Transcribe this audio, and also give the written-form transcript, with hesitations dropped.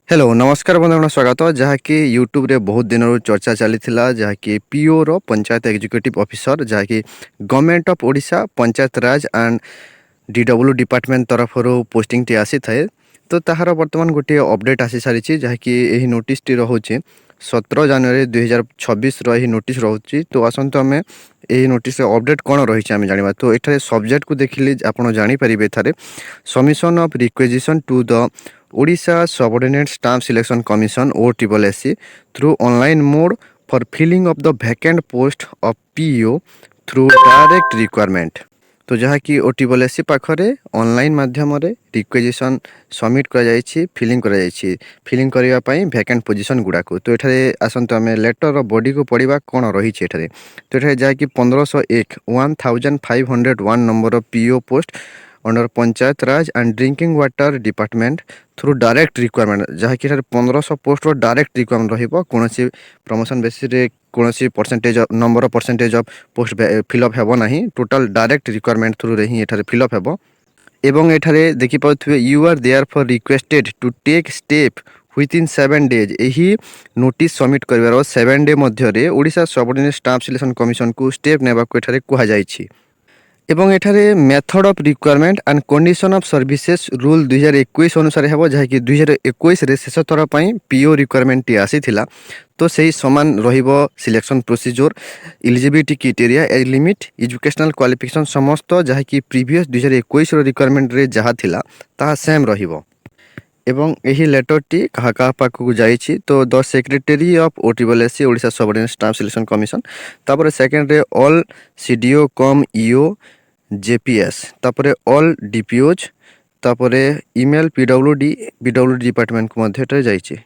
Hello नमस्कार बंधुगण स्वागत जहाँकि यूट्यूब रे बहुत दिन चर्चा चली जहाँकि पीओ रो पंचायत एग्जीक्यूटिव ऑफिसर जहाँकि government of Odisha panchayat raj and DW department तरफ पोस्टिंग टी आसी थाए। तो ताहार वर्तमान गोटे अपडेट आसी सारी जहाँकि यही नोटिस टी रोचे 17 जनवरी 2026 रही नोटिस रोचे। तो आसतु आम यही नोटिस अपडेट कौन रही आम जाना। तो ये सब्जेक्ट को देखिले आप जापर एथारे submission of requisition to the Odisha subordinate staff selection commission OSSC through online mode for filling of the vacant post of PO through direct requirement. तो जहाँकि OSSC पाखरे ऑनलाइन माध्यम रिक्वेजिशन सबमिट कर फिलिंग फिलिंग करने वैकेंट पोजिशन गुड़ाक। तो ये आसतु आम लेटर बॉडी को पढ़ा कौन रही है। तो ये जहाँकि 1501 1501 number PO post under panchayat raj and drinking water department through direct requirement जहाँकि 1500 पोस्ट डायरेक्ट रिक्वायरमेंट रही कौन प्रमोशन बेसिस कौन percentage number of percentage of post fill up हेब ना टोटाल डायरेक्ट रिक्वायरमेंट थ्रू रे ही फिलअप हेब। एवं एठारे देखि पाउथिबे you are there for requested to take step within 7 days यही नोटिस सबमिट कर 7 डे मध्य Odisha subordinate staff selection commission को स्टेप नेबा को एठारे कुहा जायछि। एवं एठारे method of requirement and condition of services rule 2021 अनुसार हेबो जहाँकि 2021 रे शेष थर पई पीओ रिक्वायरमेंट टी आसी थिला। तो सही समान रहिबो selection procedure eligibility criteria age limit educational qualification समस्त जहाँकि प्रीवियस 2021 रो रिक्वायरमेंट रे जहाँ थिला ताहा सेम रहिबो। एवं यही लेटर टी कहा पाखक जाइए। तो the secretary of OSSC Odisha subordinate staff selection commission तापर सेकेंड रे ऑल सीडीओ कम ईओ जेपीएस तापर ऑल डीपीओज तापर ईमेल पीडब्ल्यूडी डिपार्टमेंट को मध्य जाइए।